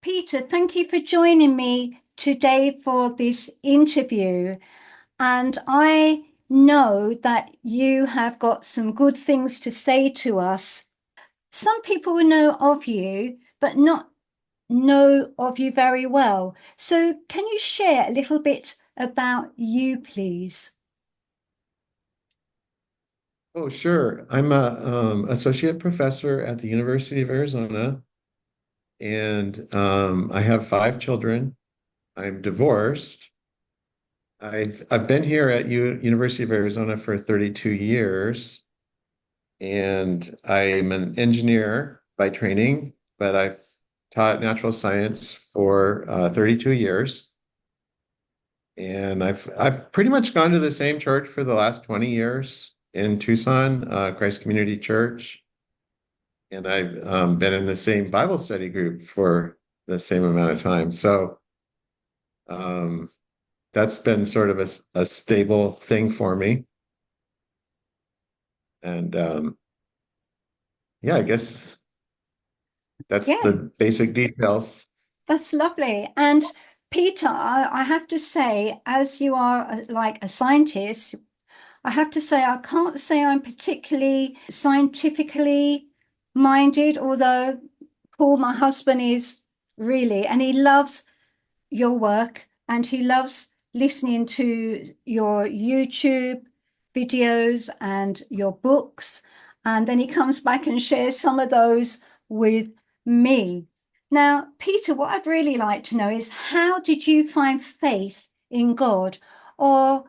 Peter, thank you for joining me today for this interview. And I know that you have got some good things to say to us. Some people will know of you, but not know of you very well. So, can you share a little bit about you, please? Oh, sure. I'm a associate professor at the University of Arizona, and I have five children. I'm divorced. I've been here at University of Arizona for 32 years, and I'm an engineer by training, but I've taught natural science for 32 years. And I've pretty much gone to the same church for the last 20 years in Tucson, Christ Community Church. And I've been in the same Bible study group for the same amount of time. So um, that's been sort of a stable thing for me. And yeah, I guess that's the Yeah, basic details. that's lovely. And Peter, I have to say, as you are like a scientist, I have to say, I can't say I'm particularly scientifically minded, although Paul, my husband, is really, and he loves your work and he loves listening to your YouTube videos and your books. And then he comes back and shares some of those with me. Now, Peter, what I'd really like to know is how did you find faith in God? Or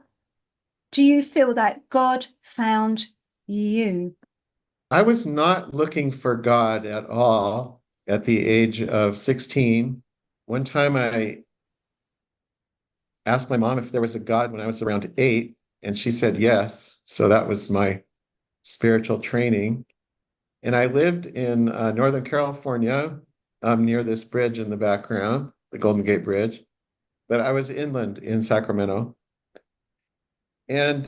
do you feel that God found you? I was not looking for God at all at the age of 16. One time I asked my mom if there was a God when I was around 8, and she said yes. So that was my spiritual training. And I lived in Northern California, near this bridge in the background, the Golden Gate Bridge. But I was inland in Sacramento. And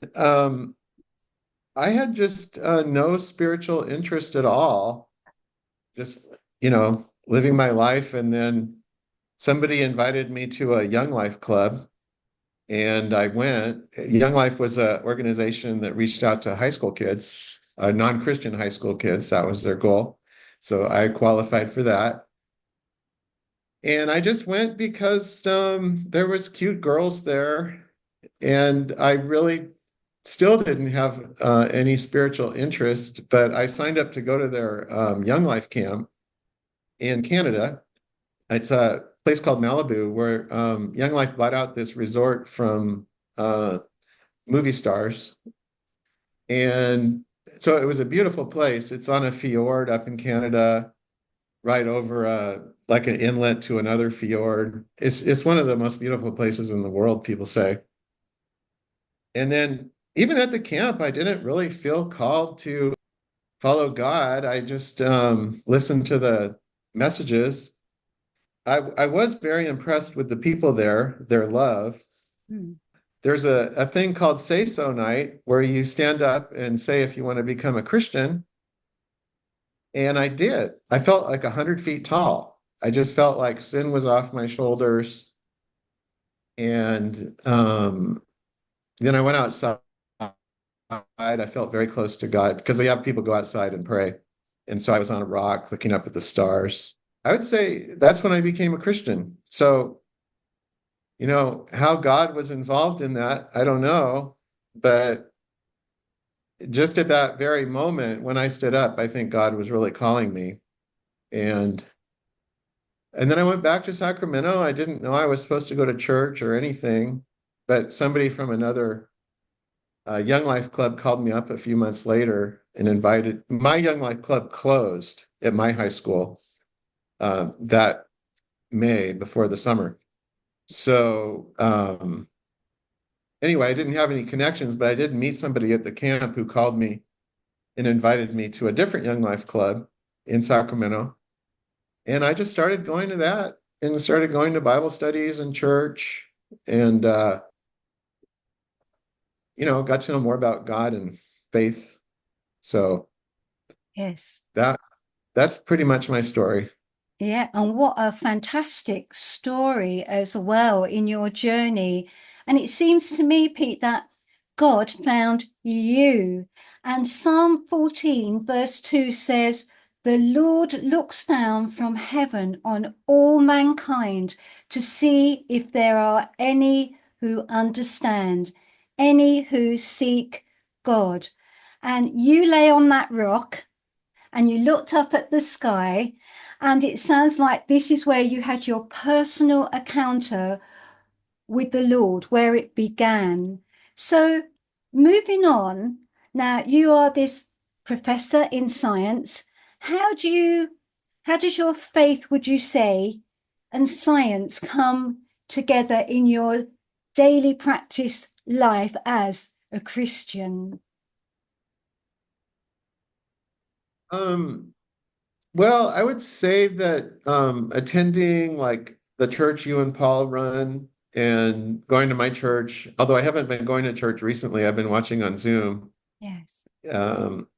I had just no spiritual interest at all, just, living my life. And then somebody invited me to a Young Life Club. And I went. Young Life was an organization that reached out to high school kids, non-Christian high school kids. That was their goal. So I qualified for that. And I just went because there was cute girls there, and I really still didn't have any spiritual interest. But I signed up to go to their Young Life camp in Canada. It's a place called Malibu where Young Life bought out this resort from uh, movie stars. And so it was a beautiful place. It's on a fjord up in Canada, right over like an inlet to another fjord. It's one of the most beautiful places in the world, people say. And then even at the camp, I didn't really feel called to follow God. I just listened to the messages. I was very impressed with the people there, their love. Hmm. There's a thing called Say So Night where you stand up and say if you want to become a Christian. And I did. I felt like 100 feet tall. I just felt like sin was off my shoulders. And then I went outside. I felt very close to God because they have people go outside and pray. And so I was on a rock looking up at the stars. I would say that's when I became a Christian. So, how God was involved in that, I don't know. But just at that very moment when I stood up, I think God was really calling me. And And then I went back to Sacramento. I didn't know I was supposed to go to church or anything, but somebody from another Young Life Club called me up a few months later and invited. My Young Life Club closed at my high school that May before the summer. So anyway, I didn't have any connections, but I did meet somebody at the camp who called me and invited me to a different Young Life Club in Sacramento. And I just started going to that and started going to Bible studies and church and got to know more about God and faith. So Yes. that that's pretty much my story. Yeah, and what a fantastic story as well in your journey. And it seems to me, Pete, that God found you. And Psalm 14, verse 2 says, "The Lord looks down from heaven on all mankind to see if there are any who understand, any who seek God." And you lay on that rock and you looked up at the sky, and it sounds like this is where you had your personal encounter with the Lord, where it began. So, moving on, now you are this professor in science. How do you, how does your faith, would you say, and science come together in your daily practice life as a Christian? Um, well, I would say that attending like the church you and Paul run and going to my church, although I haven't been going to church recently, I've been watching on Zoom. Yes. Um,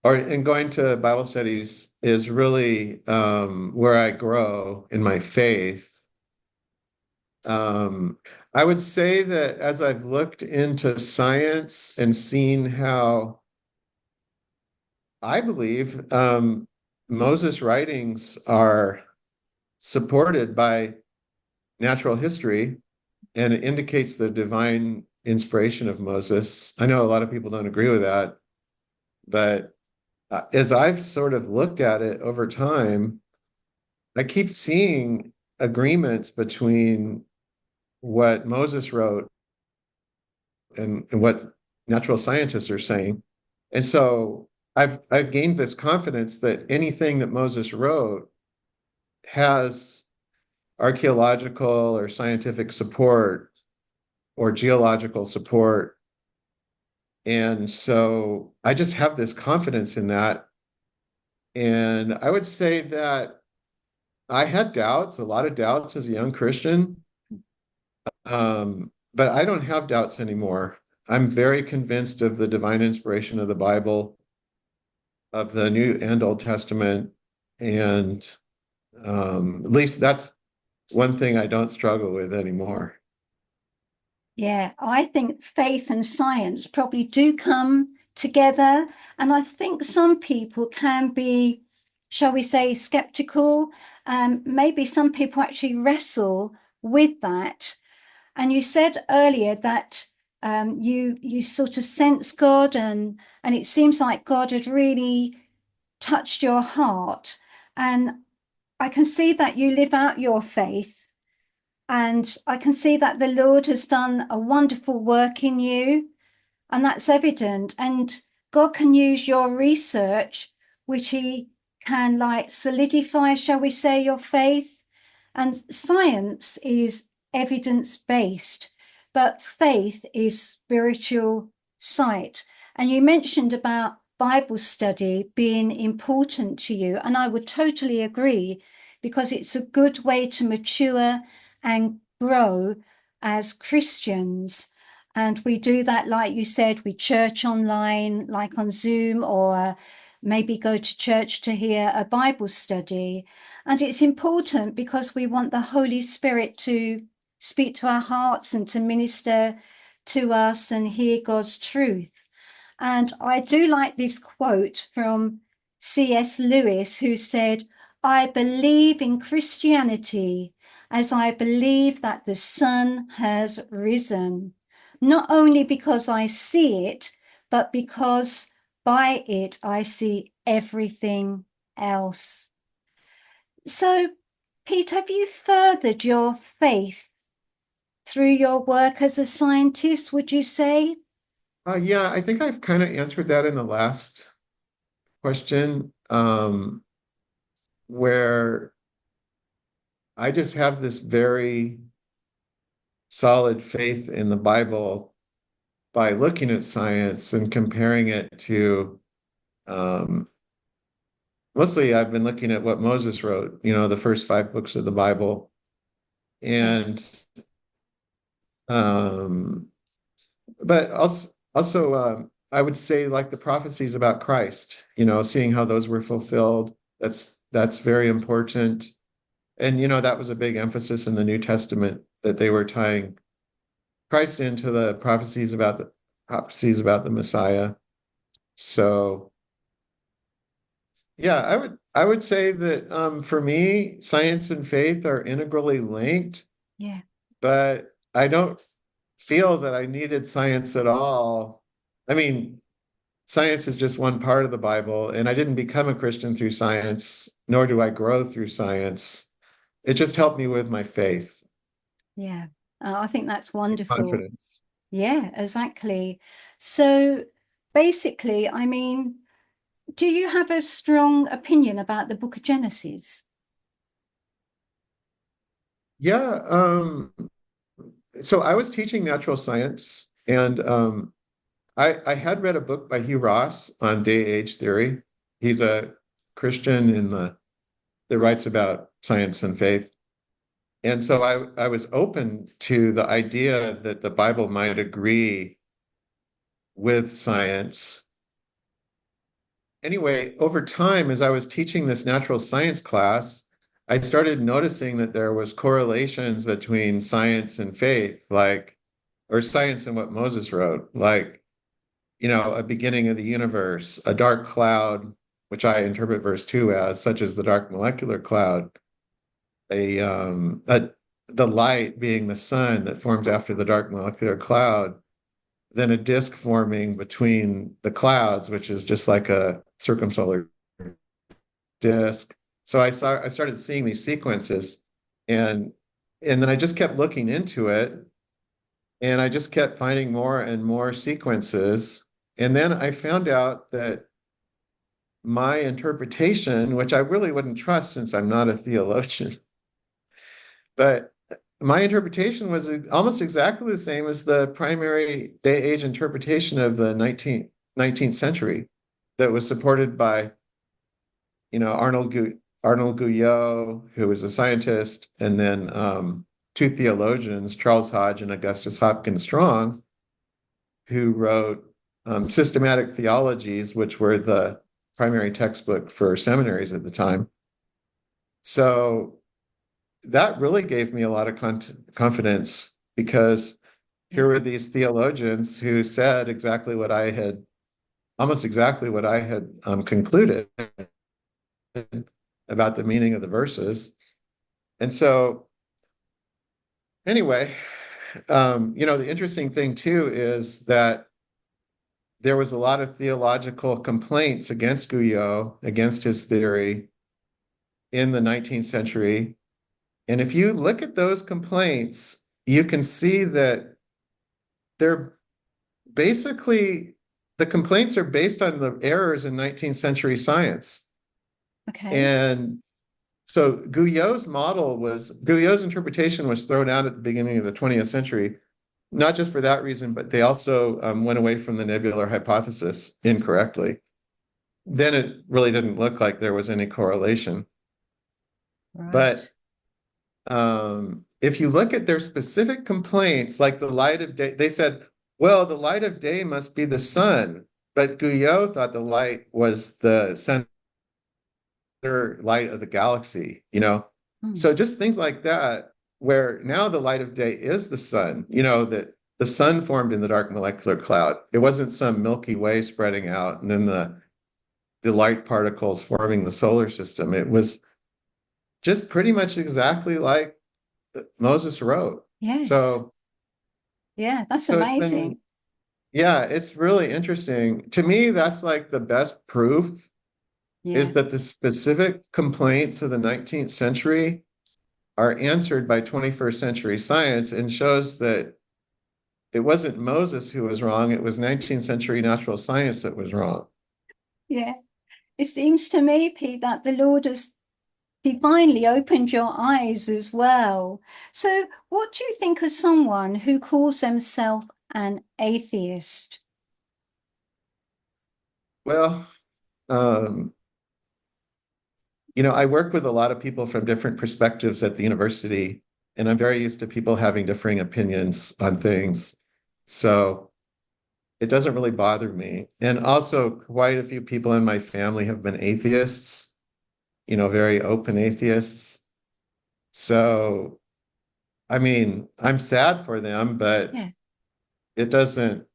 and going to Bible studies is really where I grow in my faith. Um, I would say that as I've looked into science and seen how I believe Moses' writings are supported by natural history, and it indicates the divine inspiration of Moses. I know a lot of people don't agree with that, but as I've sort of looked at it over time, I keep seeing agreements between what Moses wrote and what natural scientists are saying. And so I've gained this confidence that anything that Moses wrote has archaeological or scientific support or geological support. And so I just have this confidence in that. And I would say that I had doubts, a lot of doubts as a young Christian, but I don't have doubts anymore. I'm very convinced of the divine inspiration of the Bible, of the New and Old Testament. And at least that's one thing I don't struggle with anymore. Yeah, I think faith and science probably do come together. And I think some people can be, shall we say, skeptical. Maybe some people actually wrestle with that. And you said earlier that you sort of sense God, and it seems like God had really touched your heart. And I can see that you live out your faith. And I can see that the Lord has done a wonderful work in you, and that's evident. And God can use your research, which He can like solidify, shall we say, your faith. And science is evidence based, but faith is spiritual sight. And you mentioned about Bible study being important to you, and I would totally agree because it's a good way to mature and grow as Christians. And we do that, like you said, we church online, like on Zoom, or maybe go to church to hear a Bible study. And it's important because we want the Holy Spirit to speak to our hearts and to minister to us and hear God's truth. And I do like this quote from C.S. Lewis, who said, "I believe in Christianity as I believe that the sun has risen, not only because I see it, but because by it I see everything else." So, Pete, have you furthered your faith through your work as a scientist, would you say? Yeah, I think I've kind of answered that in the last question, where I just have this very solid faith in the Bible by looking at science and comparing it to, um, mostly I've been looking at what Moses wrote, the first five books of the Bible. Yes. And, um, but I would say like the prophecies about Christ, seeing how those were fulfilled. That's very important. And, that was a big emphasis in the New Testament that they were tying Christ into the prophecies about the Messiah. So, yeah, I would say that for me, science and faith are integrally linked, Yeah. but I don't feel that I needed science at all. I mean, science is just one part of the Bible, and I didn't become a Christian through science, nor do I grow through science. It just helped me with my faith Yeah. I think that's and wonderful. confidence. Yeah, exactly. So basically, I mean, do you have a strong opinion about the book of Genesis? Yeah, so I was teaching natural science, and I had read a book by Hugh Ross on day-age theory. He's a Christian that writes about science and faith. And so I was open to the idea that the Bible might agree with science. Anyway, over time, as I was teaching this natural science class, I started noticing that there was correlations between science and faith, or science and what Moses wrote, like, a beginning of the universe, a dark cloud, which I interpret verse 2 as, such as the dark molecular cloud, a, um, a the light being the sun that forms after the dark molecular cloud, then a disk forming between the clouds, which is just like a circumsolar disk. So I started seeing these sequences, and then I just kept looking into it, and I just kept finding more and more sequences. And then I found out that my interpretation, which I really wouldn't trust since I'm not a theologian, but my interpretation was almost exactly the same as the primary day age interpretation of the 19th century that was supported by, Arnold Guyot, who was a scientist, and then two theologians, Charles Hodge and Augustus Hopkins Strong, who wrote systematic theologies, which were the primary textbook for seminaries at the time. So that really gave me a lot of confidence because here Yeah. were these theologians who said almost exactly what I had concluded about the meaning of the verses. And so, anyway, the interesting thing too is that there was a lot of theological complaints against Guyot, against his theory in the 19th century. And if you look at those complaints, you can see that they're basically the complaints are based on the errors in 19th century science. Okay. And so Guyot's interpretation was thrown out at the beginning of the 20th century, not just for that reason, but they also went away from the nebular hypothesis incorrectly. Then it really didn't look like there was any correlation. But Right. if you look at their specific complaints, like the light of day, they said, well, the light of day must be the sun. But Guyot thought the light was the center light of the galaxy. Hmm. So just things like that, where now the light of day is the sun, that the sun formed in the dark molecular cloud. It wasn't some Milky Way spreading out and then the light particles forming the solar system. It was just pretty much exactly like Moses wrote. Yes. So, Yeah, that's so it's been, amazing. yeah, it's really interesting. To me, that's like the best proof is Yeah. that the specific complaints of the 19th century are answered by 21st century science and shows that it wasn't Moses who was wrong, it was 19th century natural science that was wrong. Yeah. It seems to me, Pete, that the Lord has divinely opened your eyes as well. So, what do you think of someone who calls themselves an atheist? Well, um, I work with a lot of people from different perspectives at the university, and I'm very used to people having differing opinions on things. So it doesn't really bother me. And also, quite a few people in my family have been atheists. very open atheists. So, I mean, I'm sad for them, but Yeah. it doesn't,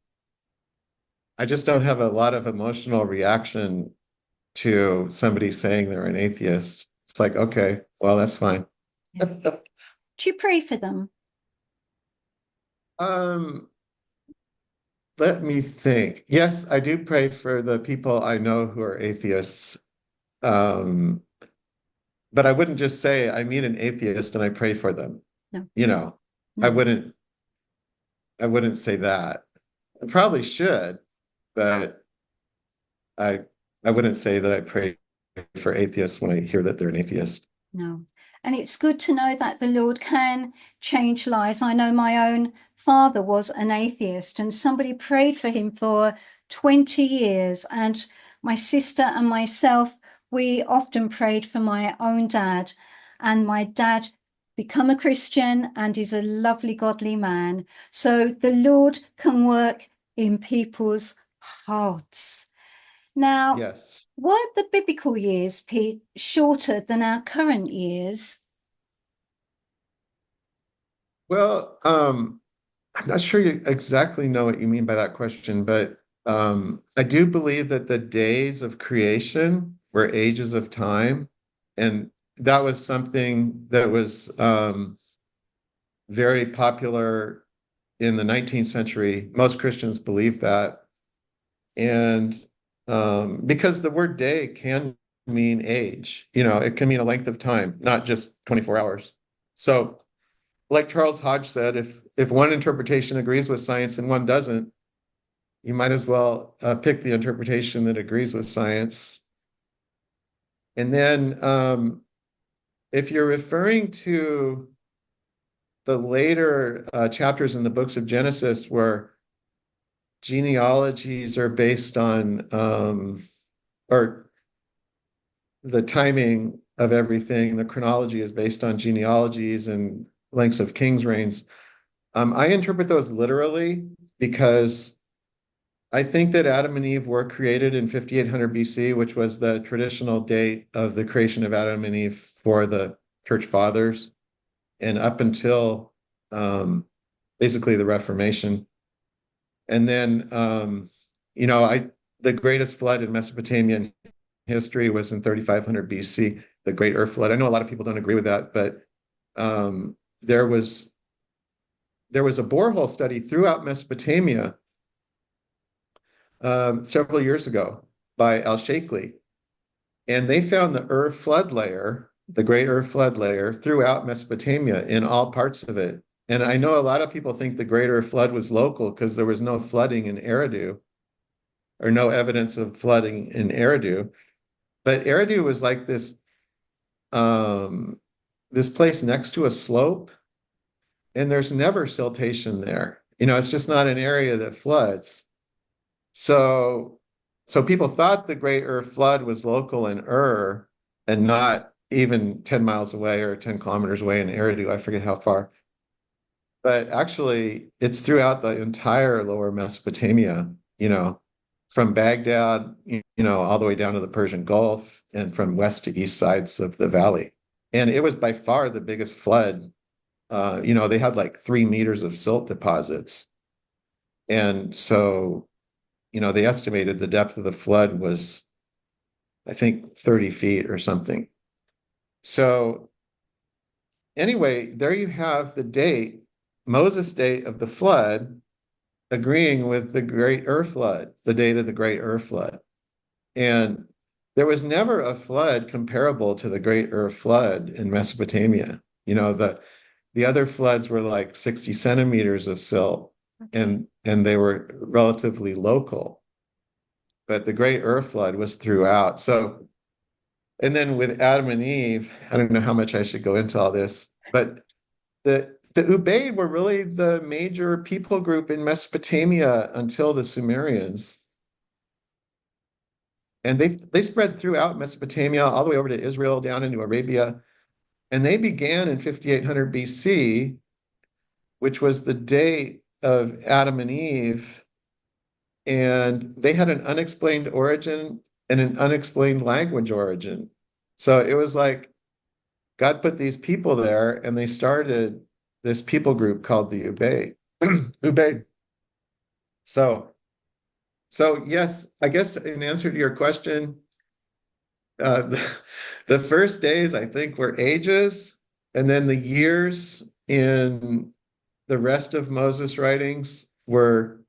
I just don't have a lot of emotional reaction to somebody saying they're an atheist. It's like, okay, well, that's fine. Yeah. Do you pray for them? Um, Let me think. Yes, I do pray for the people I know who are atheists. Um, but I wouldn't just say I meet an atheist and I pray for them. No, You know, I no, wouldn't I wouldn't say that. I probably should, but I I wouldn't say that I pray for atheists when I hear that they're an atheist. no. And it's good to know that the Lord can change lives. I know my own father was an atheist, and somebody prayed for him for 20 years. And my sister and myself, we often prayed for my own dad. And my dad become a Christian and is a lovely, godly man. So the Lord can work in people's hearts. Now, Yes. were the biblical years, Pete, shorter than our current years? Well, I'm not sure you exactly know what you mean by that question, but I do believe that the days of creation were ages of time, and that was something that was very popular in the 19th century. Most Christians believe that, and because the word day can mean age, it can mean a length of time, not just 24 hours. So like Charles Hodge said, if one interpretation agrees with science and one doesn't, you might as well pick the interpretation that agrees with science. And then if you're referring to the later chapters in the books of Genesis where genealogies are based on, or the timing of everything, the chronology is based on genealogies and lengths of kings' reigns. I interpret those literally because I think that Adam and Eve were created in 5800 BC, which was the traditional date of the creation of Adam and Eve for the church fathers, and up until basically the Reformation. And then, the greatest flood in Mesopotamian history was in 3500 BC, the Great Earth Flood. I know a lot of people don't agree with that, but um, there was there was a borehole study throughout Mesopotamia several years ago by Al Shakely, and they found the Ur flood layer, the Great Ur flood layer, throughout Mesopotamia in all parts of it. And I know a lot of people think the Great Ur flood was local because there was no flooding in Eridu, or no evidence of flooding in Eridu. But Eridu was like um, this place next to a slope, and there's never siltation there. It's just not an area that floods. So, so people thought the Great Ur flood was local in Ur and not even 10 miles away or 10 kilometers away in Eridu. I forget how far. But actually, it's throughout the entire lower Mesopotamia, from Baghdad, all the way down to the Persian Gulf and from west to east sides of the valley. And it was by far the biggest flood. They had like 3 meters of silt deposits. And so they estimated the depth of the flood was, I think, 30 feet or something. So anyway, there you have the date, Moses' date of the flood, agreeing with the Great Ur flood, the date of the Great Ur flood. And there was never a flood comparable to the Great Ur flood in Mesopotamia. The other floods were like 60 centimeters of silt, Okay. and they were relatively local. But the Great Earth Flood was throughout. So, and then with Adam and Eve, I don't know how much I should go into all this, but the Ubaid were really the major people group in Mesopotamia until the Sumerians. And they spread throughout Mesopotamia, all the way over to Israel, down into Arabia. And they began in 5800 BC, which was the date of Adam and Eve, and they had an unexplained origin and an unexplained language origin. So it was like God put these people there and they started this people group called the Ube. Ube. So so yes, I guess in answer to your question, the first days I think were ages, and then the years in the rest of Moses' writings were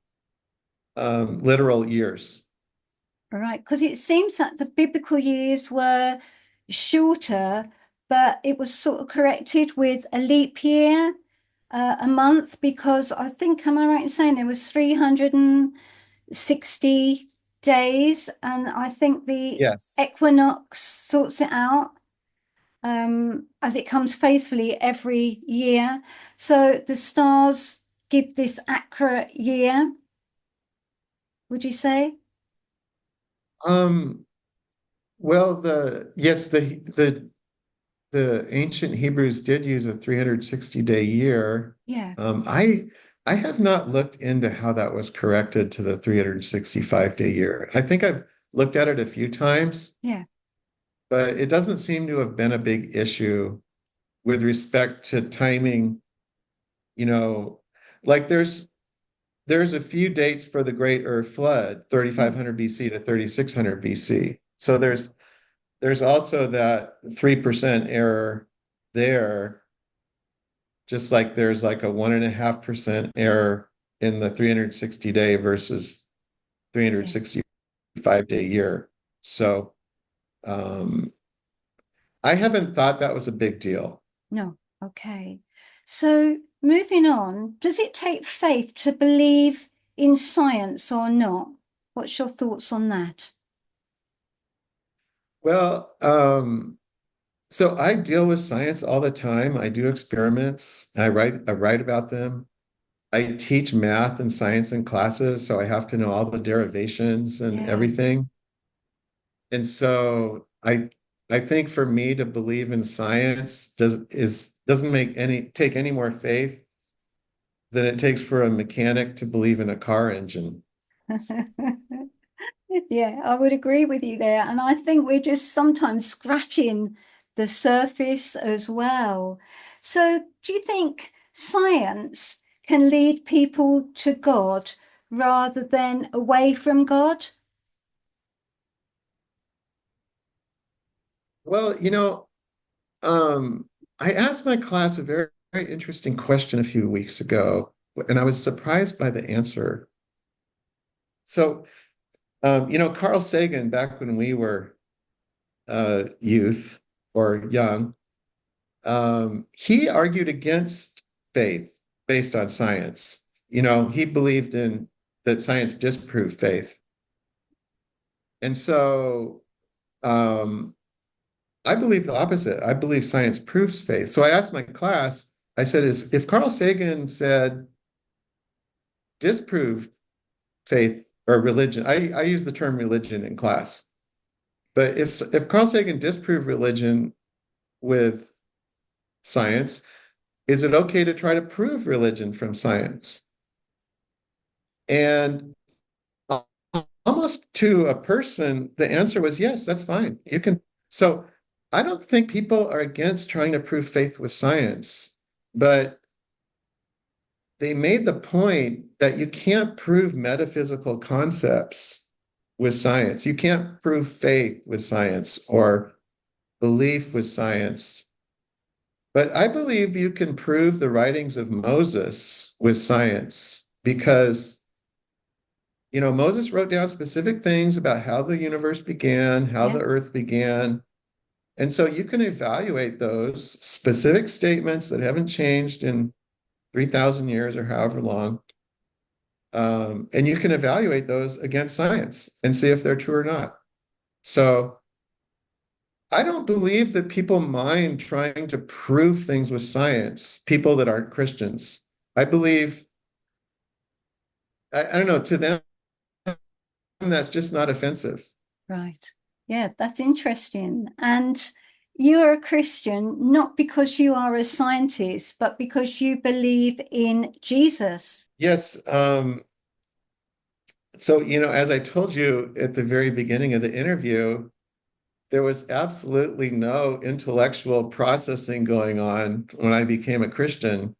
literal years. Right, because it seems that the biblical years were shorter, but it was sort of corrected with a leap year, a month, because I think, am I right in saying there was 360 days, and I think the Yes. equinox sorts it out as it comes faithfully every year. So the stars give this accurate year, would you say? Um, well, the ancient Hebrews did use a 360-day year. Yeah, I have not looked into how that was corrected to the 365-day year. I think I've looked at it a few times, yeah, but it doesn't seem to have been a big issue with respect to timing, you know, like there's a few dates for the Great Earth Flood, mm, 3500 BC to 3600 BC. So there's also that 3% error there, just like there's like a 1.5% error in the 360-day versus yes. 365-day year. So um, I haven't thought that was a big deal. No, okay. So moving on, does it take faith to believe in science or not? What's your thoughts on that? Well, so I deal with science all the time. I do experiments. I write about them. I teach math and science in classes, so I have to know all the derivations and Yeah. everything. And so I think for me to believe in science doesn't make any take any more faith than it takes for a mechanic to believe in a car engine. Yeah, I would agree with you there. And I think we're just sometimes scratching the surface as well. So, do you think science can lead people to God rather than away from God? Well, um, I asked my class a very, very interesting question a few weeks ago, and I was surprised by the answer. So, Carl Sagan, back when we were youth or young, he argued against faith based on science. He believed in that science disproved faith. And so um, I believe the opposite. I believe science proves faith. So I asked my class, I said, if Carl Sagan said disprove faith or religion, I use the term religion in class, but if Carl Sagan disproved religion with science, is it okay to try to prove religion from science? And almost to a person, the answer was yes, that's fine. You can. So I don't think people are against trying to prove faith with science, but they made the point that you can't prove metaphysical concepts with science. You can't prove faith with science or belief with science. But I believe you can prove the writings of Moses with science because Moses wrote down specific things about how the universe began, how Yeah. the earth began. And so you can evaluate those specific statements that haven't changed in 3,000 years or however long. And you can evaluate those against science and see if they're true or not. So I don't believe that people mind trying to prove things with science, people that aren't Christians. I believe, I don't know, to them, that's just not offensive. Right. Yeah, that's interesting. And you're a Christian not because you are a scientist, but because you believe in Jesus. Yes. So, as I told you at the very beginning of the interview, there was absolutely no intellectual processing going on when I became a Christian.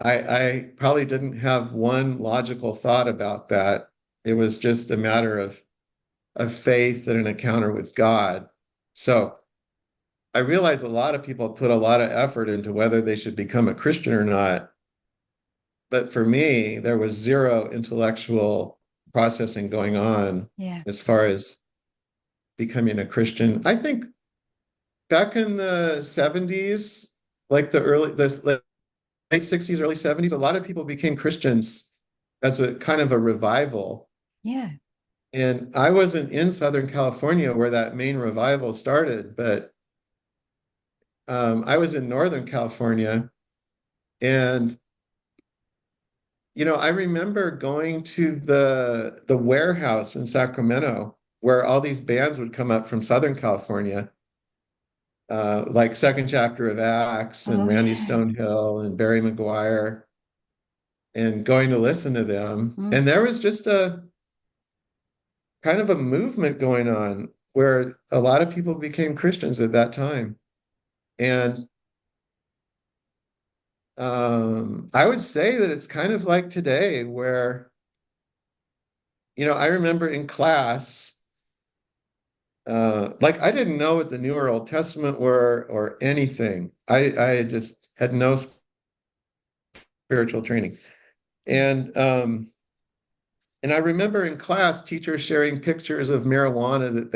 I probably didn't have one logical thought about that. It was just a matter of faith and an encounter with God. So I realize a lot of people put a lot of effort into whether they should become a Christian or not. But for me, there was zero intellectual processing going on Yeah. as far as becoming a Christian. I think back in the 70s, like the late 60s, early 70s, a lot of people became Christians as a kind of a revival. Yeah. And I wasn't in Southern California where that main revival started, but I was in Northern California. And, I remember going to the warehouse in Sacramento where all these bands would come up from Southern California, like Second Chapter of Acts and Oh, Randy yeah. Stonehill and Barry McGuire, and going to listen to them. Mm. And there was just a kind of a movement going on where a lot of people became Christians at that time. And I would say that it's kind of like today, where, I remember in class, like I didn't know what the New or Old Testament were or anything. I just had no spiritual training. Yeah. And I remember in class, teachers sharing pictures of marijuana that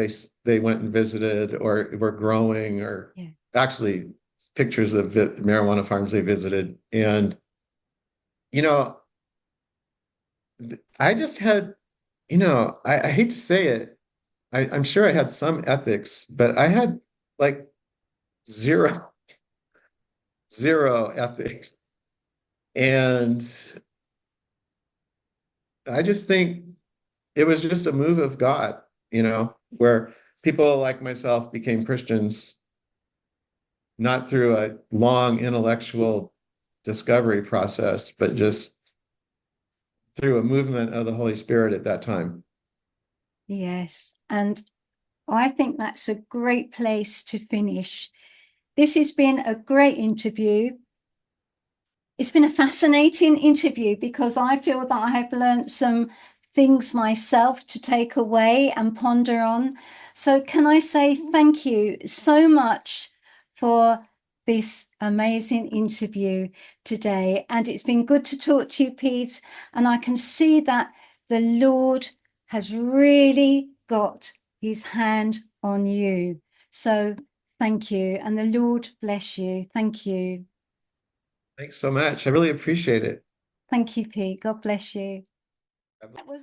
they went and visited or were growing, or Yeah. actually pictures of marijuana farms they visited. And, you know, I just had, I hate to say it, I'm sure I had some ethics, but I had like zero, zero ethics. And I just think it was just a move of God, where people like myself became Christians not through a long intellectual discovery process, but just through a movement of the Holy Spirit at that time. Yes. And I think that's a great place to finish. This has been a great interview. It's been a fascinating interview because I feel that I have learned some things myself to take away and ponder on. So, can I say thank you so much for this amazing interview today? And it's been good to talk to you, Pete. And I can see that the Lord has really got his hand on you. So, thank you. And the Lord bless you. Thank you. Thanks so much. I really appreciate it. Thank you, Pete. God bless you. That was